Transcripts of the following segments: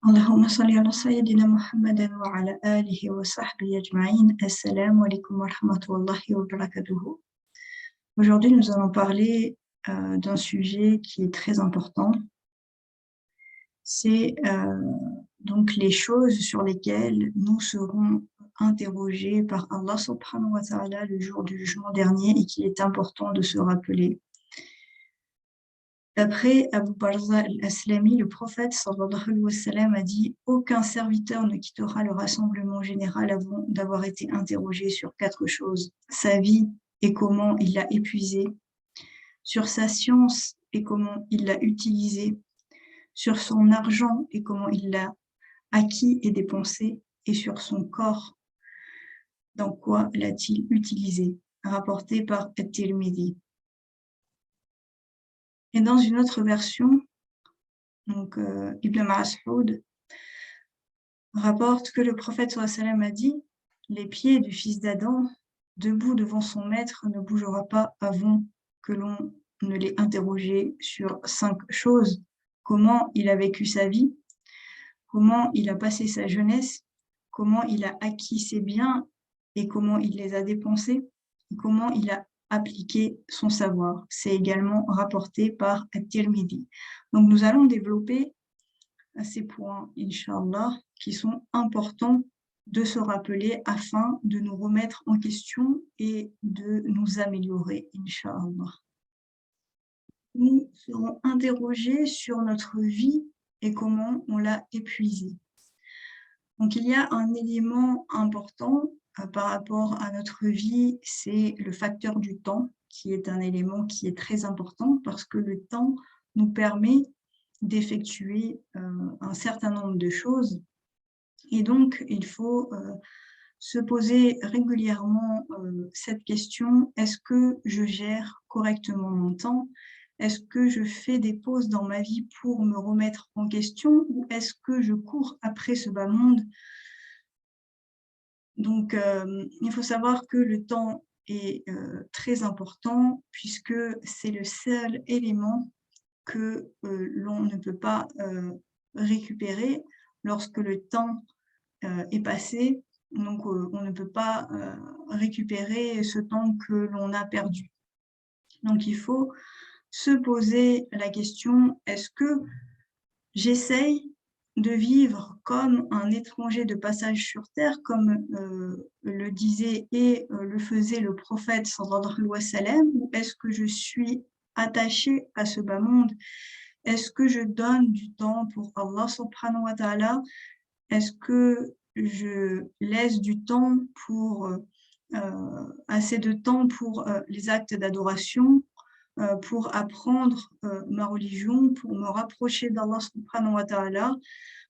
اللهم صل على سيدنا محمد وعلى آله وصحبه أجمعين. Assalamu alaikum wa rahmatullahi wa barakatuhu. Aujourd'hui, nous allons parler d'un sujet qui est très important. C'est donc les choses sur lesquelles nous serons interrogés par Allah subhanahu wa ta'ala le jour du jugement dernier et qu'il est important de se rappeler. D'après Abu Barza al-Aslami, le prophète sallallahu alayhi wa sallam a dit « Aucun serviteur ne quittera le rassemblement général avant d'avoir été interrogé sur 4 choses. Sa vie et comment il l'a épuisée, sur sa science et comment il l'a utilisée, sur son argent et comment il l'a acquis et dépensé, et sur son corps, dans quoi l'a-t-il utilisé ?» Rapporté par At-Tirmidhi. Et dans une autre version, donc Ibn Mas'ud rapporte que le prophète sallallahu alayhi wa sallam a dit « Les pieds du fils d'Adam, debout devant son maître, ne bougera pas avant que l'on ne l'ait interrogé sur 5 choses. Comment il a vécu sa vie, comment il a passé sa jeunesse, comment il a acquis ses biens et comment il les a dépensés, et comment il a appliquer son savoir. » C'est également rapporté par At-Tirmidhi. Donc nous allons développer ces points, Inch'Allah, qui sont importants de se rappeler afin de nous remettre en question et de nous améliorer, Inch'Allah. Nous serons interrogés sur notre vie et comment on l'a épuisée. Donc il y a un élément important par rapport à notre vie, c'est le facteur du temps, qui est un élément qui est très important parce que le temps nous permet d'effectuer un certain nombre de choses. Et donc, il faut se poser régulièrement cette question, est-ce que je gère correctement mon temps? Est-ce que je fais des pauses dans ma vie pour me remettre en question ou est-ce que je cours après ce bas monde? Donc, il faut savoir que le temps est très important puisque c'est le seul élément que l'on ne peut pas récupérer lorsque le temps est passé. Donc, on ne peut pas récupérer ce temps que l'on a perdu. Donc, il faut se poser la question, est-ce que j'essaye de vivre comme un étranger de passage sur terre, comme le disait et le faisait le prophète sallallahu alayhi wa sallam, ou est-ce que je suis attachée à ce bas monde? Est-ce que je donne du temps pour Allah subhanahu wa ta'ala? Est-ce que je laisse du temps pour assez de temps pour les actes d'adoration, pour apprendre ma religion, pour me rapprocher d'Allah subhanahu wa ta'ala,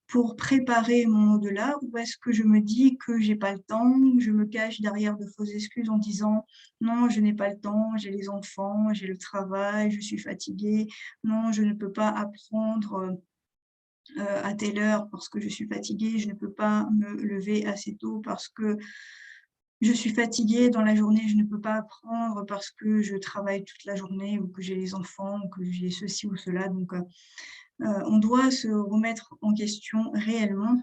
pour préparer mon au-delà, ou est-ce que je me dis que j'ai pas le temps, je me cache derrière de fausses excuses en disant non, je n'ai pas le temps, j'ai les enfants, j'ai le travail, je suis fatiguée, non, je ne peux pas apprendre à telle heure parce que je suis fatiguée, je ne peux pas me lever assez tôt parce que je suis fatiguée dans la journée, je ne peux pas apprendre parce que je travaille toute la journée ou que j'ai les enfants ou que j'ai ceci ou cela. Donc, on doit se remettre en question réellement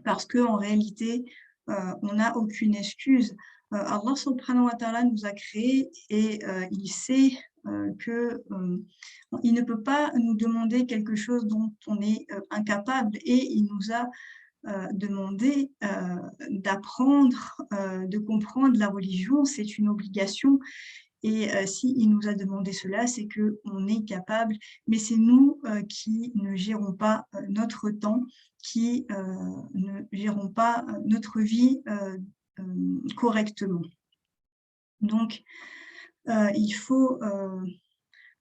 parce qu'en réalité, on n'a aucune excuse. Allah subhanahu wa ta'ala nous a créés et il sait qu'il ne peut pas nous demander quelque chose dont on est incapable et il nous a demandé d'apprendre, de comprendre la religion, c'est une obligation. Et s'il nous a demandé cela, c'est qu'on est capable, mais c'est nous qui ne gérons pas notre temps, qui ne gérons pas notre vie correctement. Donc, il faut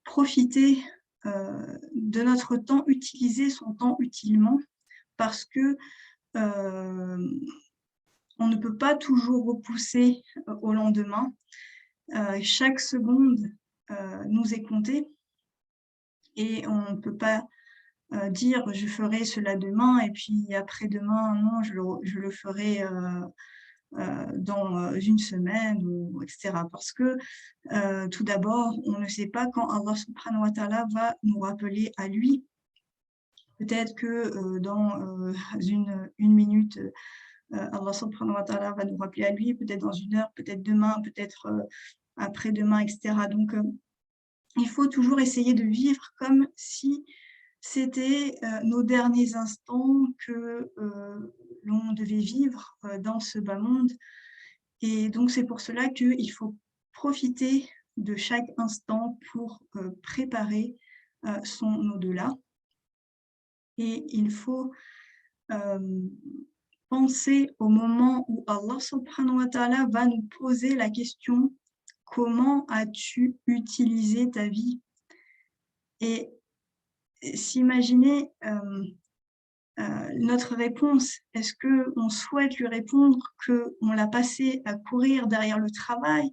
profiter de notre temps, utiliser son temps utilement, parce que on ne peut pas toujours repousser au lendemain. Chaque seconde nous est comptée et on ne peut pas dire je ferai cela demain et puis après-demain, non, je le ferai dans une semaine, ou, etc. Parce que tout d'abord, on ne sait pas quand Allah subhanahu wa ta'ala va nous rappeler à lui. Peut-être que dans une minute, Allah subhanahu wa ta'ala va nous rappeler à lui, peut-être dans 1 heure, peut-être demain, peut-être après-demain, etc. Donc, il faut toujours essayer de vivre comme si c'était nos derniers instants que l'on devait vivre dans ce bas monde. Et donc, c'est pour cela qu'il faut profiter de chaque instant pour préparer son au-delà. Et il faut penser au moment où Allah subhanahu wa ta'ala va nous poser la question: comment as-tu utilisé ta vie? Et s'imaginer notre réponse, est-ce qu'on souhaite lui répondre qu'on l'a passé à courir derrière le travail,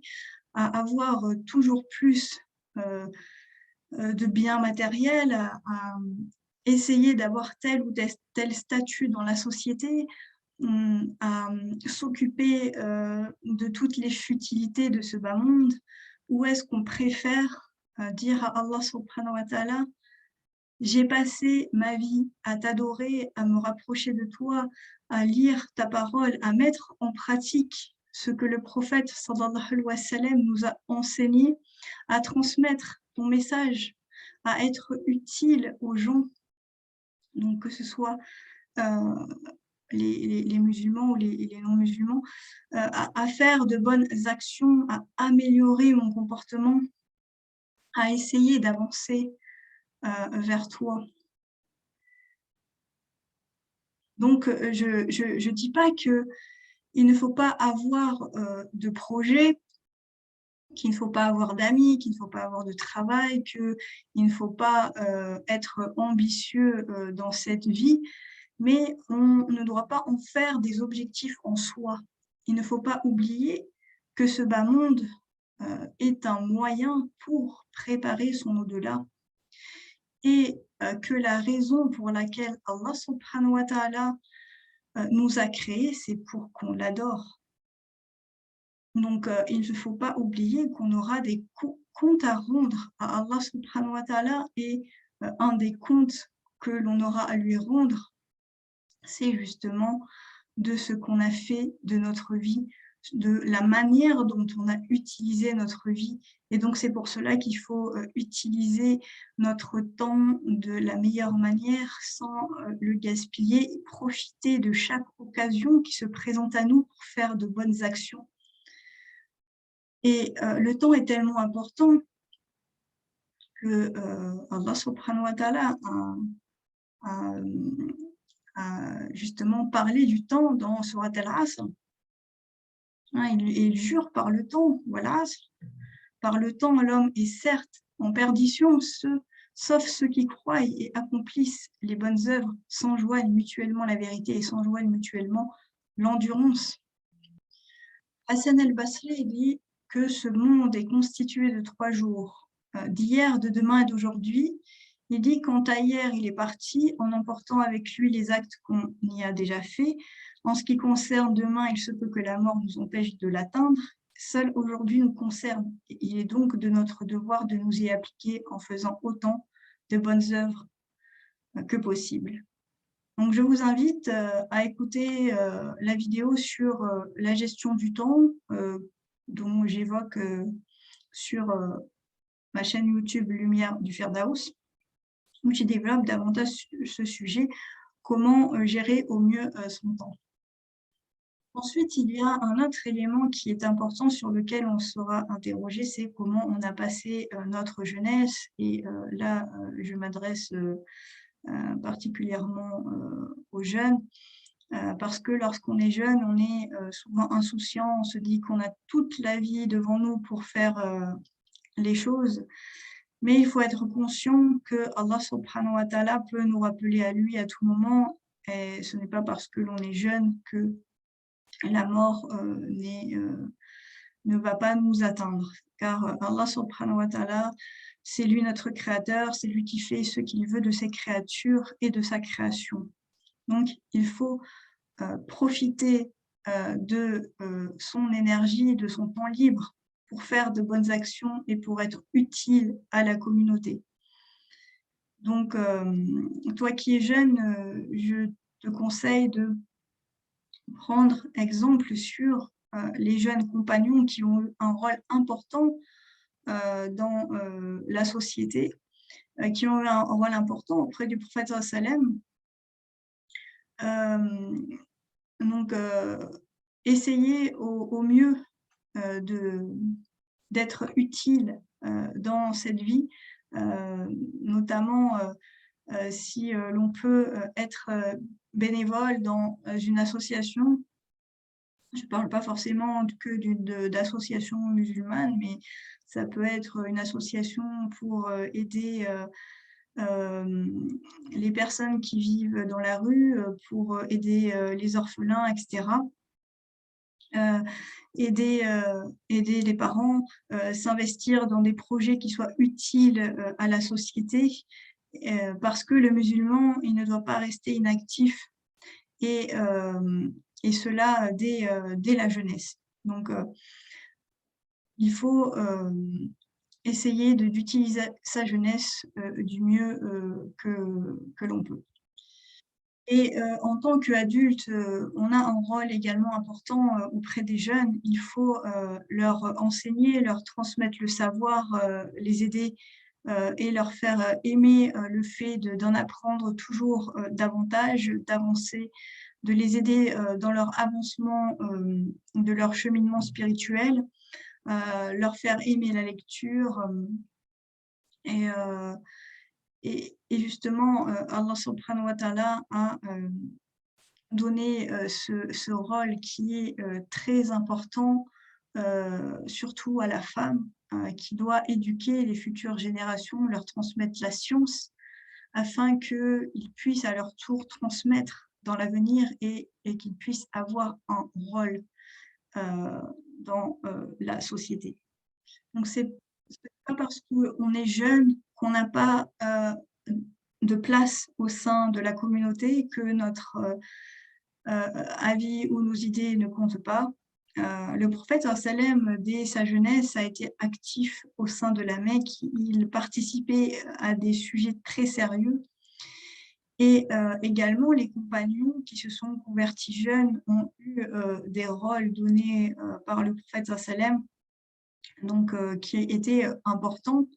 à avoir toujours plus de biens matériels, à essayer d'avoir tel ou tel statut dans la société, à s'occuper de toutes les futilités de ce bas monde, ou est-ce qu'on préfère dire à Allah subhanahu wa ta'ala: j'ai passé ma vie à t'adorer, à me rapprocher de toi, à lire ta parole, à mettre en pratique ce que le prophète sallallahu alayhi wa sallam nous a enseigné, à transmettre ton message, à être utile aux gens, donc que ce soit les musulmans ou les non-musulmans, à faire de bonnes actions, à améliorer mon comportement, à essayer d'avancer vers toi. Donc, je dis pas qu'il ne faut pas avoir de projet, qu'il ne faut pas avoir d'amis, qu'il ne faut pas avoir de travail, qu'il ne faut pas être ambitieux dans cette vie, mais on ne doit pas en faire des objectifs en soi. Il ne faut pas oublier que ce bas monde est un moyen pour préparer son au-delà, et que la raison pour laquelle Allah subhanahu wa ta'ala nous a créés, c'est pour qu'on l'adore. Donc, il ne faut pas oublier qu'on aura des comptes à rendre à Allah subhanahu wa ta'ala, et un des comptes que l'on aura à lui rendre, c'est justement de ce qu'on a fait de notre vie, de la manière dont on a utilisé notre vie. Et donc, c'est pour cela qu'il faut utiliser notre temps de la meilleure manière, sans le gaspiller, et profiter de chaque occasion qui se présente à nous pour faire de bonnes actions. Et le temps est tellement important que Allah subhanahu wa ta'ala a justement parlé du temps dans Surat Al-Asr. Il jure par le temps, voilà, par le temps, l'homme est certes en perdition, sauf ceux qui croient et accomplissent les bonnes œuvres, s'enjoignent mutuellement la vérité et s'enjoignent mutuellement l'endurance. Hassan al-Basri dit que ce monde est constitué de 3 jours, d'hier, de demain et d'aujourd'hui. Il dit: quant à hier, il est parti en emportant avec lui les actes qu'on y a déjà faits. En ce qui concerne demain, il se peut que la mort nous empêche de l'atteindre. Seul aujourd'hui nous concerne. Il est donc de notre devoir de nous y appliquer en faisant autant de bonnes œuvres que possible. Donc, je vous invite à écouter la vidéo sur la gestion du temps, dont j'évoque sur ma chaîne YouTube Lumière du Firdaus, où je développe davantage ce sujet, comment gérer au mieux son temps. Ensuite, il y a un autre élément qui est important, sur lequel on sera interrogé, c'est comment on a passé notre jeunesse. Et là, je m'adresse particulièrement aux jeunes, parce que lorsqu'on est jeune, on est souvent insouciant, on se dit qu'on a toute la vie devant nous pour faire les choses, mais il faut être conscient que Allah subhanahu wa ta'ala peut nous rappeler à lui à tout moment, et ce n'est pas parce que l'on est jeune que la mort ne va pas nous atteindre, car Allah subhanahu wa ta'ala, c'est lui notre créateur, c'est lui qui fait ce qu'il veut de ses créatures et de sa création. Donc, il faut profiter de son énergie, de son temps libre, pour faire de bonnes actions et pour être utile à la communauté. Donc, toi qui es jeune, je te conseille de prendre exemple sur les jeunes compagnons qui ont eu un rôle important dans la société, qui ont eu un rôle important auprès du prophète sallam. Donc, essayer au mieux de d'être utile dans cette vie, notamment si l'on peut être bénévole dans une association. Je ne parle pas forcément que d'associations musulmanes, mais ça peut être une association pour aider les personnes qui vivent dans la rue, pour aider les orphelins, etc. Aider les parents, s'investir dans des projets qui soient utiles à la société, parce que le musulman, il ne doit pas rester inactif et, et cela dès la jeunesse. Donc, il faut essayer d'utiliser sa jeunesse du mieux que l'on peut. Et en tant qu'adulte, on a un rôle également important auprès des jeunes. Il faut leur enseigner, leur transmettre le savoir, les aider et leur faire aimer le fait d'en apprendre toujours davantage, d'avancer, de les aider dans leur avancement de leur cheminement spirituel, leur faire aimer la lecture et, euh, et justement, Allah subhanahu wa ta'ala a donné ce rôle qui est très important, surtout à la femme, qui doit éduquer les futures générations, leur transmettre la science, afin qu'ils puissent à leur tour transmettre dans l'avenir et qu'ils puissent avoir un rôle dans la société. Donc, c'est pas parce qu'on est jeune qu'on n'a pas de place au sein de la communauté que notre avis ou nos idées ne comptent pas. Le prophète sallam, dès sa jeunesse, a été actif au sein de la Mecque. Il participait à des sujets très sérieux. Et également, les compagnons qui se sont convertis jeunes ont eu des rôles donnés par le prophète sallam, donc qui étaient importants,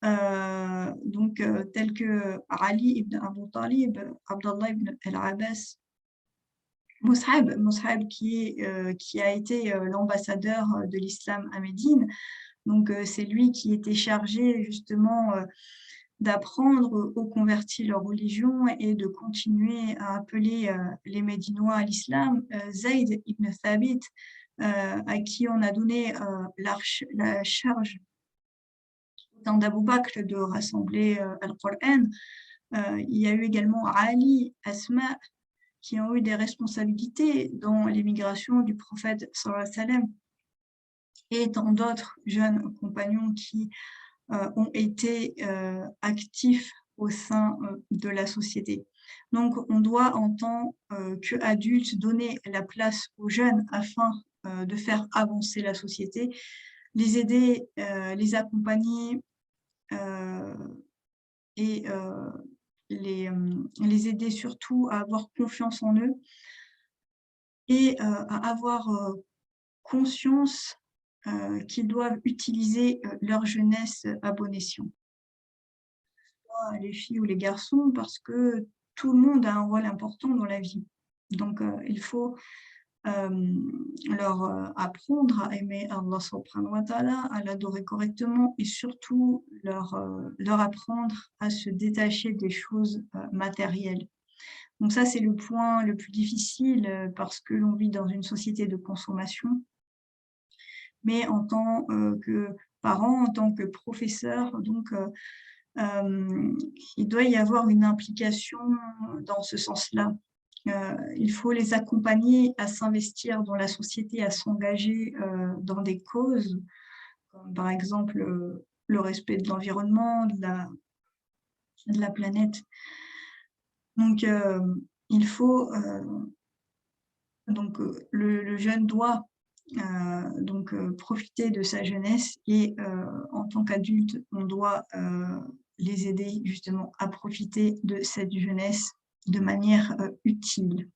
tels que Ali ibn Abu Talib, Abdallah ibn al-Abbas, Mus'ab qui a été l'ambassadeur de l'islam à Médine. Donc, c'est lui qui était chargé justement d'apprendre aux convertis leur religion et de continuer à appeler les Médinois à l'islam. Zayd ibn Thabit, à qui on a donné la charge d'Abou Bakr de rassembler Al-Qur'an. Il y a eu également Ali, Asma, qui ont eu des responsabilités dans l'émigration du prophète sallallahu alayhi wa sallam, et tant d'autres jeunes compagnons qui ont été actifs au sein de la société. Donc, on doit, en tant qu'adultes, donner la place aux jeunes afin de faire avancer la société, les aider, les accompagner et les aider surtout à avoir confiance en eux et à avoir conscience qu'ils doivent utiliser leur jeunesse à bon escient, les filles ou les garçons, parce que tout le monde a un rôle important dans la vie. Donc, il faut leur apprendre à aimer Allah subhanahu wa ta'ala, à l'adorer correctement et surtout leur apprendre à se détacher des choses matérielles. Donc ça, c'est le point le plus difficile parce que l'on vit dans une société de consommation, mais en tant que parent, en tant que professeur, donc il doit y avoir une implication dans ce sens-là. Il faut les accompagner à s'investir dans la société, à s'engager dans des causes, comme par exemple le respect de l'environnement, de la planète. Donc, il faut donc le jeune doit donc profiter de sa jeunesse et en tant qu'adulte, on doit les aider justement à profiter de cette jeunesse de manière utile.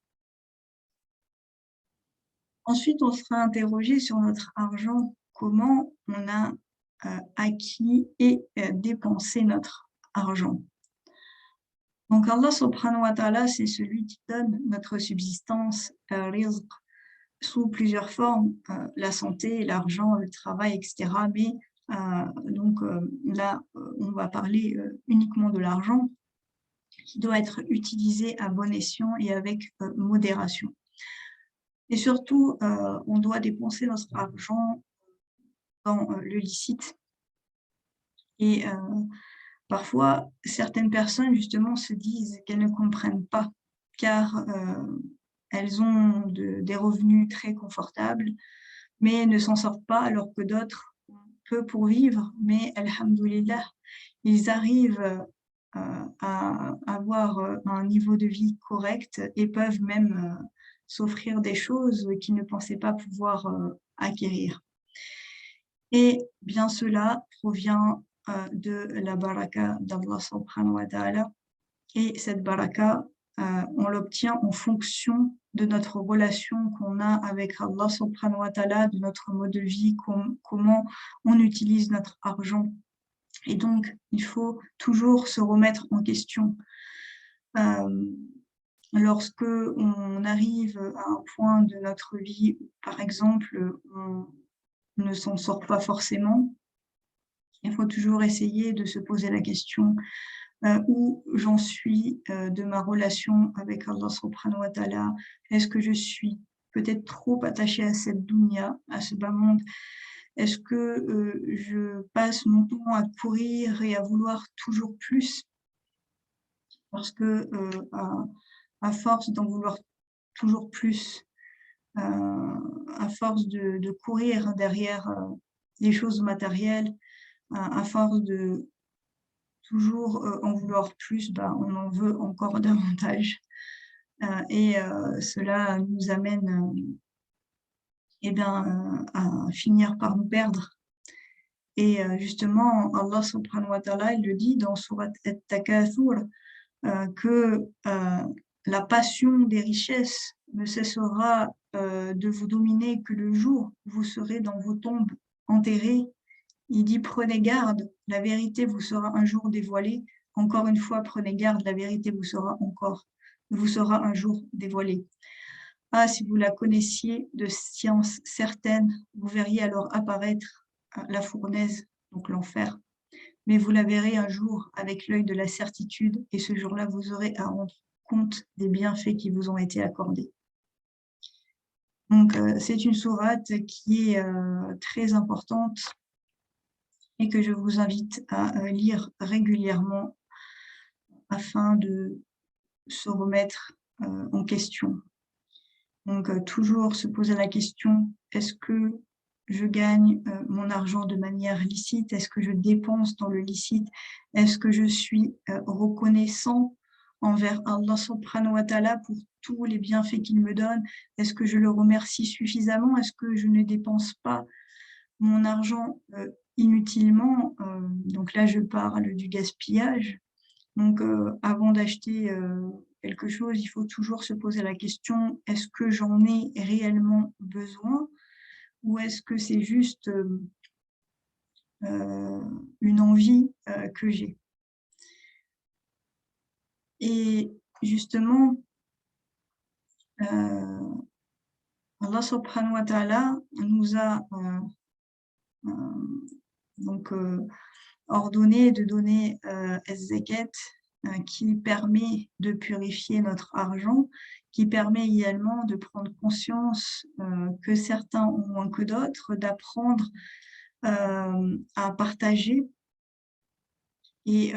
Ensuite, on sera interrogé sur notre argent, comment on a acquis et dépensé notre argent. Donc Allah subhanahu wa ta'ala, c'est celui qui donne notre subsistance, rizq, sous plusieurs formes, la santé, l'argent, le travail, etc. Mais là, on va parler uniquement de l'argent qui doit être utilisé à bon escient et avec modération. Et surtout, on doit dépenser notre argent dans le licite. Et parfois, certaines personnes, justement, se disent qu'elles ne comprennent pas, car elles ont des revenus très confortables, mais ne s'en sortent pas, alors que d'autres ont peu pour vivre, mais, alhamdoulilah, ils arrivent à avoir un niveau de vie correct et peuvent même s'offrir des choses qu'ils ne pensaient pas pouvoir acquérir. Et bien cela provient de la baraka d'Allah subhanahu wa ta'ala. Et cette baraka, on l'obtient en fonction de notre relation qu'on a avec Allah subhanahu wa ta'ala, de notre mode de vie, comment on utilise notre argent. Et donc, il faut toujours se remettre en question. Lorsque on arrive à un point de notre vie, par exemple, on ne s'en sort pas forcément, il faut toujours essayer de se poser la question où j'en suis de ma relation avec Allah subhanahu wa ta'ala. Est-ce que je suis peut-être trop attachée à cette dunya, à ce bas monde? Est-ce que je passe mon temps à courir et à vouloir toujours plus? Parce que à force d'en vouloir toujours plus, à force de courir derrière les choses matérielles, à force de toujours en vouloir plus, on en veut encore davantage. Cela nous amène à finir par nous perdre. Et justement, Allah subhanahu wa ta'ala, il le dit dans Surat At-Takathur, que la passion des richesses ne cessera de vous dominer que le jour où vous serez dans vos tombes enterrés. Il dit, prenez garde, la vérité vous sera un jour dévoilée. Encore une fois, prenez garde, la vérité vous sera un jour dévoilée. Ah, si vous la connaissiez de science certaine, vous verriez alors apparaître la fournaise, donc l'enfer. Mais vous la verrez un jour avec l'œil de la certitude, et ce jour-là, vous aurez à rendre compte des bienfaits qui vous ont été accordés. Donc, c'est une sourate qui est très importante et que je vous invite à lire régulièrement afin de se remettre en question. Donc, toujours se poser la question, est-ce que je gagne mon argent de manière licite? Est-ce que je dépense dans le licite? Est-ce que je suis reconnaissant envers Allah subhanahu wa ta'ala pour tous les bienfaits qu'il me donne? Est-ce que je le remercie suffisamment? Est-ce que je ne dépense pas mon argent inutilement? Donc là, je parle du gaspillage. Donc, avant d'acheter quelque chose, il faut toujours se poser la question, est-ce que j'en ai réellement besoin ou est-ce que c'est juste une envie que j'ai? Et justement, Allah subhanahu wa ta'ala nous a donc ordonné de donner az-zakat qui permet de purifier notre argent, qui permet également de prendre conscience que certains ont moins que d'autres, d'apprendre à partager et,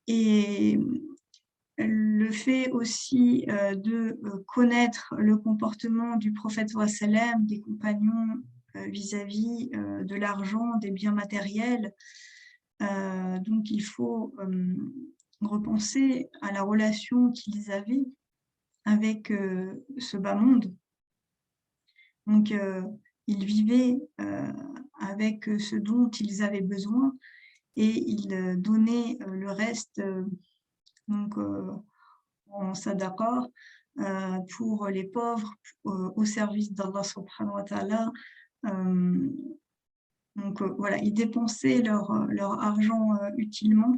et le fait aussi de connaître le comportement du prophète sallam, des compagnons vis-à-vis de l'argent, des biens matériels. Donc il faut repenser à la relation qu'ils avaient avec ce bas monde. Donc ils vivaient avec ce dont ils avaient besoin et il donnait le reste donc, en sadaqa pour les pauvres, au service d'Allah subhanahu wa ta'ala. Donc voilà, ils dépensaient leur argent utilement,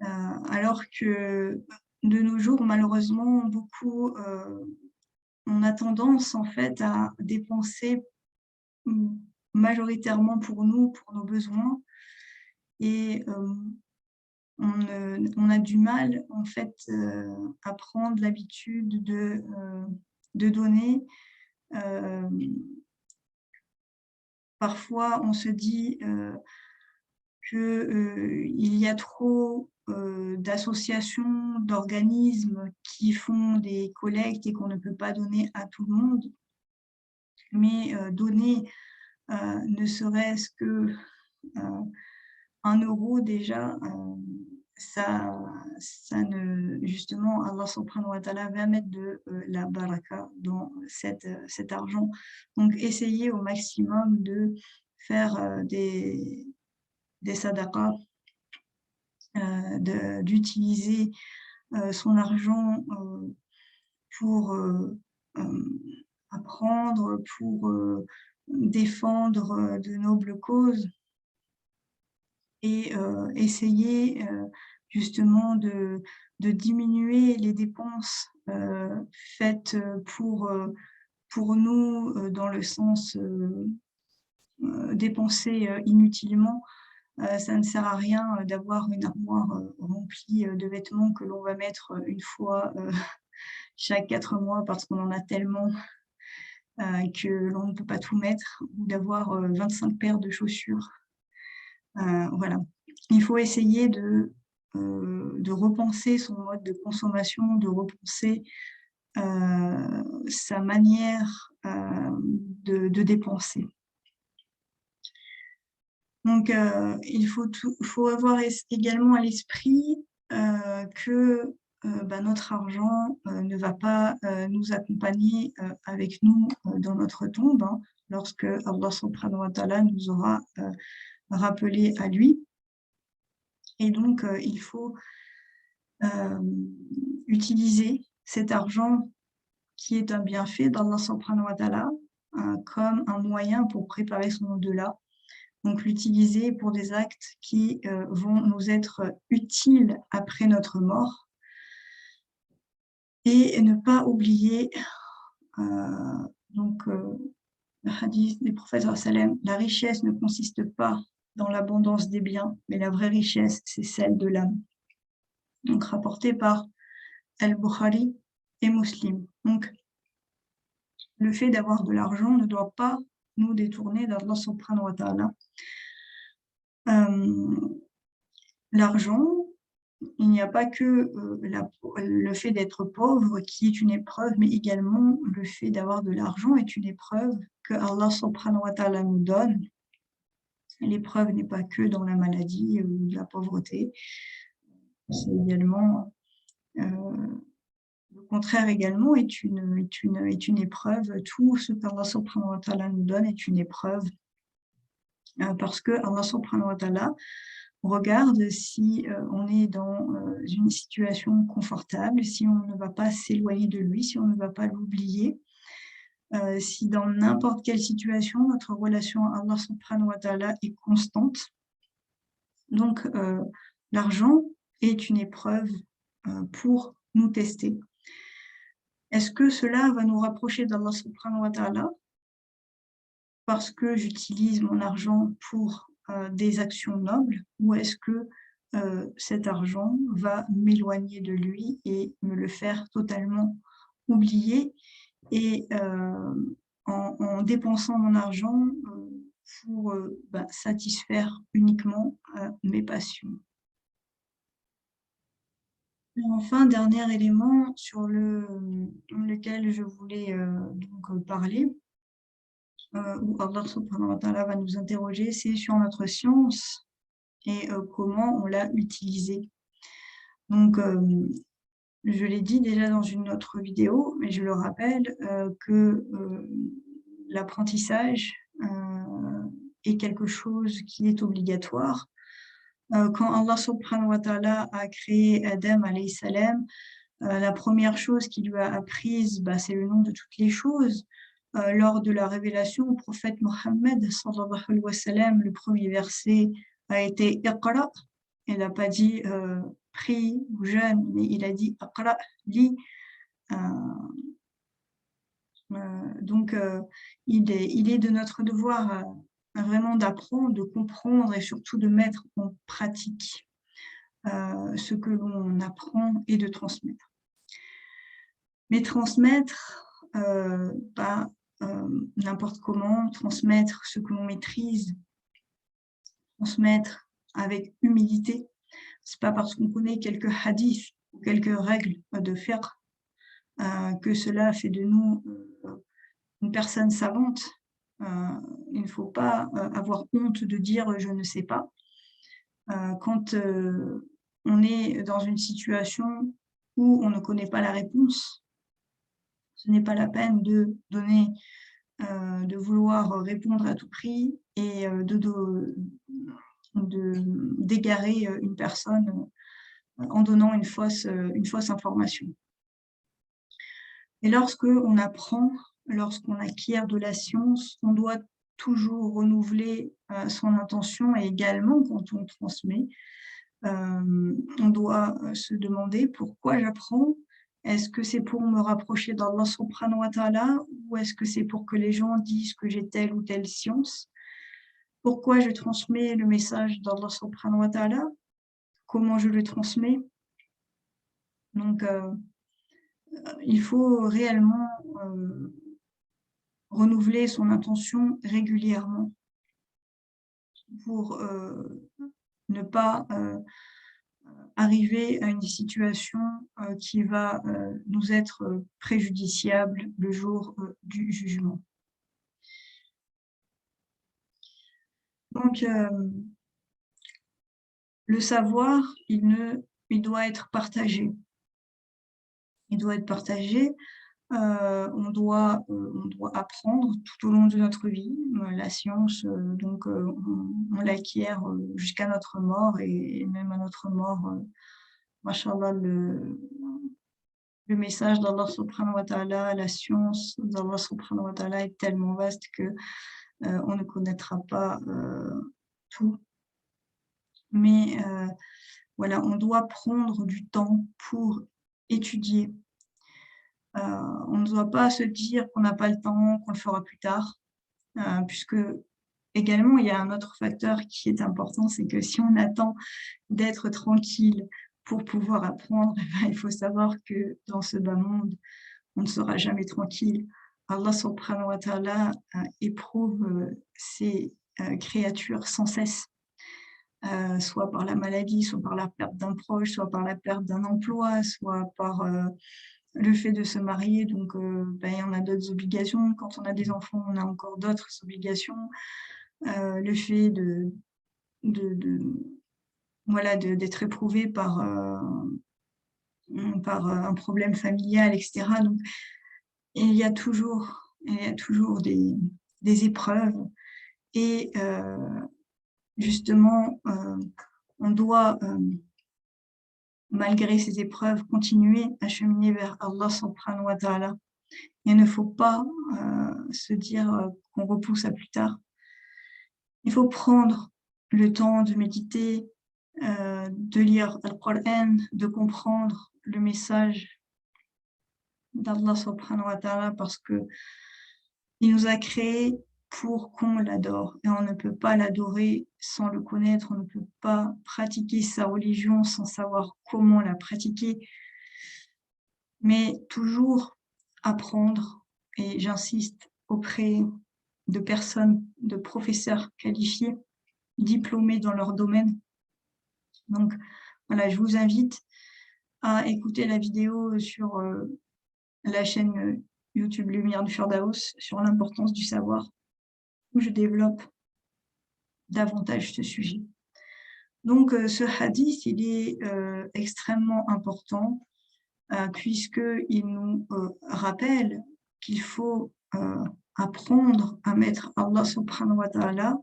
alors que de nos jours, malheureusement, beaucoup, on a tendance en fait à dépenser majoritairement pour nous, pour nos besoins, et on a du mal en fait à prendre l'habitude de donner. Parfois, on se dit qu'il y a trop d'associations, d'organismes qui font des collectes et qu'on ne peut pas donner à tout le monde. Mais donner ne serait-ce que 1 euro déjà, ça justement, Allah subhanahu wa ta'ala va mettre de la baraka dans cet argent. Donc, essayez au maximum de faire des sadaqas, d'utiliser son argent pour apprendre, pour défendre de nobles causes, et essayer justement de diminuer les dépenses faites pour nous, dans le sens dépenser inutilement. Ça ne sert à rien d'avoir une armoire remplie de vêtements que l'on va mettre une fois chaque 4 mois parce qu'on en a tellement que l'on ne peut pas tout mettre, ou d'avoir 25 paires de chaussures. Voilà. Il faut essayer de repenser son mode de consommation, de repenser sa manière de dépenser. Donc, il faut avoir également à l'esprit que notre argent ne va pas nous accompagner avec nous dans notre tombe, hein, lorsque Allah subhanahu wa ta'ala nous aura rappelé à lui. Et donc, il faut utiliser cet argent qui est un bienfait d'Allah subhanahu wa ta'ala comme un moyen pour préparer son au-delà. Donc, l'utiliser pour des actes qui vont nous être utiles après notre mort, et ne pas oublier le hadith du prophète sallam: la richesse ne consiste pas dans l'abondance des biens, mais la vraie richesse, c'est celle de l'âme. Donc, rapporté par Al-Bukhari et Muslim. Donc, le fait d'avoir de l'argent ne doit pas nous détourner d'Allah subhanahu wa ta'ala. L'argent, il n'y a pas que le fait d'être pauvre qui est une épreuve, mais également le fait d'avoir de l'argent est une épreuve que Allah subhanahu wa ta'ala nous donne. L'épreuve n'est pas que dans la maladie ou la pauvreté, c'est également le contraire également est une épreuve. Tout ce qu'Allah subhanahu wa ta'ala nous donne est une épreuve, parce que Allah subhanahu wa ta'ala regarde si on est dans une situation confortable, si on ne va pas s'éloigner de lui, si on ne va pas l'oublier, si dans n'importe quelle situation, notre relation à Allah subhanahu wa ta'ala est constante. Donc, l'argent est une épreuve pour nous tester. Est-ce que cela va nous rapprocher d'Allah subhanahu wa ta'ala parce que j'utilise mon argent pour des actions nobles, ou est-ce que cet argent va m'éloigner de lui et me le faire totalement oublier, et en dépensant mon argent pour satisfaire uniquement mes passions. Et enfin, dernier élément sur lequel je voulais parler, où Allah subhanahu wa ta'ala va nous interroger, c'est sur notre science et comment on l'a utilisée. Donc, je l'ai dit déjà dans une autre vidéo, mais je le rappelle, que l'apprentissage est quelque chose qui est obligatoire. Quand Allah subhanahu wa ta'ala a créé Adam alayhi salam, la première chose qu'il lui a apprise, c'est le nom de toutes les choses. Lors de la révélation au prophète Mohammed sallallahu alayhi wa sallam, le premier verset a été Iqra. Il n'a pas dit prie ou jeûne, mais il a dit Iqra, lis. Donc, il est de notre devoir vraiment d'apprendre, de comprendre et surtout de mettre en pratique ce que l'on apprend et de transmettre. Mais transmettre, n'importe comment, transmettre ce que l'on maîtrise, transmettre avec humilité. C'est pas parce qu'on connaît quelques hadiths ou quelques règles de fiqh que cela fait de nous une personne savante. Il ne faut pas avoir honte de dire « je ne sais pas ». Quand on est dans une situation où on ne connaît pas la réponse, ce n'est pas la peine de vouloir répondre à tout prix et d'égarer une personne en donnant une fausse information. Et lorsqu'on apprend, lorsqu'on acquiert de la science, on doit toujours renouveler son intention et également quand on transmet, on doit se demander pourquoi j'apprends. Est-ce que c'est pour me rapprocher d'Allah subhanahu wa ta'ala ou est-ce que c'est pour que les gens disent que j'ai telle ou telle science? Pourquoi je transmets le message d'Allah subhanahu wa ta'ala? Comment je le transmets? Donc, il faut réellement renouveler son intention régulièrement pour ne pas arriver à une situation qui va nous être préjudiciable le jour du jugement. Donc, le savoir, il doit être partagé. Il doit être partagé. On doit apprendre tout au long de notre vie. La science, donc, on l'acquiert jusqu'à notre mort et même à notre mort, mashallah, le message d'Allah subhanahu wa ta'ala, la science d'Allah subhanahu wa ta'ala est tellement vaste que on ne connaîtra pas tout. Mais voilà, on doit prendre du temps pour étudier. On ne doit pas se dire qu'on n'a pas le temps, qu'on le fera plus tard, puisque également, il y a un autre facteur qui est important, c'est que si on attend d'être tranquille pour pouvoir apprendre, il faut savoir que dans ce bas monde, on ne sera jamais tranquille. Allah subhanahu wa ta'ala éprouve ses créatures sans cesse, soit par la maladie, soit par la perte d'un proche, soit par la perte d'un emploi, soit par le fait de se marier. Donc, il y en a d'autres obligations. Quand on a des enfants, on a encore d'autres obligations. Le fait d'être éprouvé par un problème familial, etc. Donc, il y a toujours des épreuves et justement, on doit, malgré ces épreuves, continuer à cheminer vers Allah subhanahu wa ta'ala. Il ne faut pas se dire qu'on repousse à plus tard. Il faut prendre le temps de méditer, de lire le Coran, de comprendre le message d'Allah subhanahu wa ta'ala parce qu'il nous a créés pour qu'on l'adore. Et on ne peut pas l'adorer sans le connaître, on ne peut pas pratiquer sa religion sans savoir comment la pratiquer. Mais toujours apprendre, et j'insiste auprès de personnes, de professeurs qualifiés, diplômés dans leur domaine. Donc voilà, je vous invite à écouter la vidéo sur la chaîne YouTube Lumière du Firdaus sur l'importance du savoir, où je développe davantage ce sujet. Donc ce hadith, il est extrêmement important puisqu'il nous rappelle qu'il faut apprendre à mettre Allah subhanahu wa ta'ala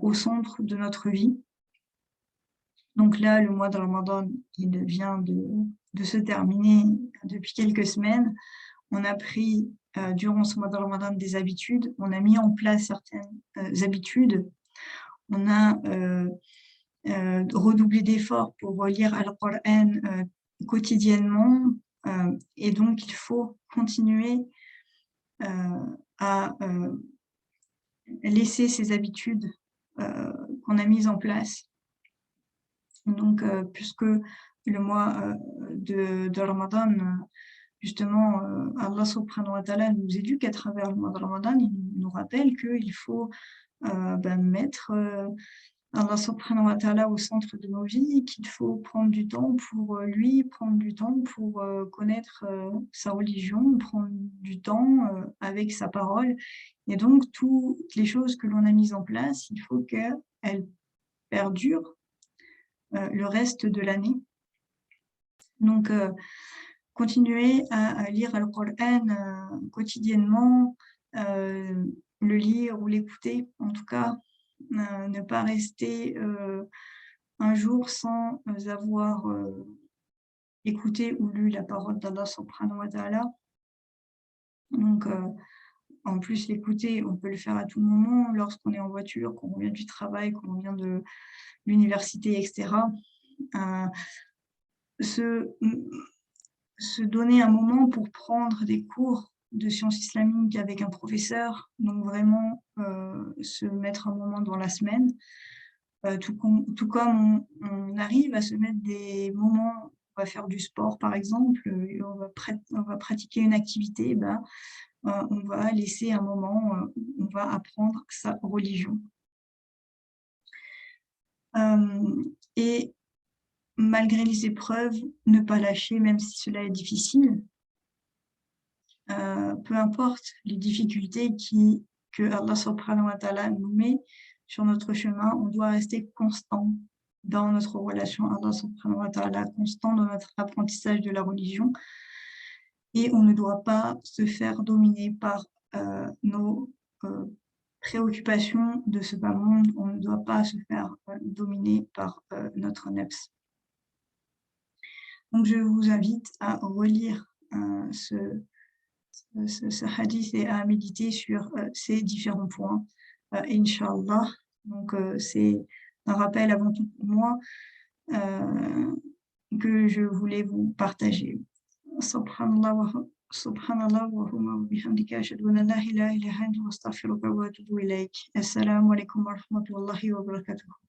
au centre de notre vie. Donc là, le mois de Ramadan, il vient de se terminer depuis quelques semaines. On a pris durant ce mois de Ramadan des habitudes, on a mis en place certaines habitudes, on a redoublé d'efforts pour lire Al-Qur'an quotidiennement, et donc il faut continuer à laisser ces habitudes qu'on a mises en place. Donc, puisque le mois de Ramadan, justement, Allah subhanahu wa ta'ala nous éduque à travers le mois de Ramadan, il nous rappelle qu'il faut mettre Allah subhanahu wa ta'ala au centre de nos vies, qu'il faut prendre du temps pour lui, prendre du temps pour connaître sa religion, prendre du temps avec sa parole. Et donc, toutes les choses que l'on a mises en place, il faut qu'elles perdurent le reste de l'année. Donc, continuer à lire le Coran quotidiennement, le lire ou l'écouter, en tout cas, ne pas rester un jour sans avoir écouté ou lu la parole d'Allah subhanahu wa ta'ala. Donc, en plus, l'écouter, on peut le faire à tout moment, lorsqu'on est en voiture, qu'on revient du travail, qu'on revient de l'université, etc. Se donner un moment pour prendre des cours de sciences islamiques avec un professeur, donc vraiment se mettre un moment dans la semaine, tout comme on arrive à se mettre des moments, on va faire du sport par exemple, on va pratiquer une activité, on va laisser un moment, on va apprendre sa religion. Et malgré les épreuves, ne pas lâcher, même si cela est difficile. Peu importe les difficultés que Allah subhanahu wa ta'ala nous met sur notre chemin, on doit rester constant dans notre relation à Allah subhanahu wa ta'ala, constant dans notre apprentissage de la religion, et on ne doit pas se faire dominer par nos préoccupations de ce bas monde, on ne doit pas se faire dominer par notre nefs. Donc je vous invite à relire ce hadith et à méditer sur ces différents points, Inch'Allah. Donc c'est un rappel avant tout pour moi que je voulais vous partager. Subhanallah wa bihamdika ashhadu an la ilaha illa anta astaghfiruka wa atubu ilayk. Assalamu alaikum wa rahmatullahi wa barakatuh.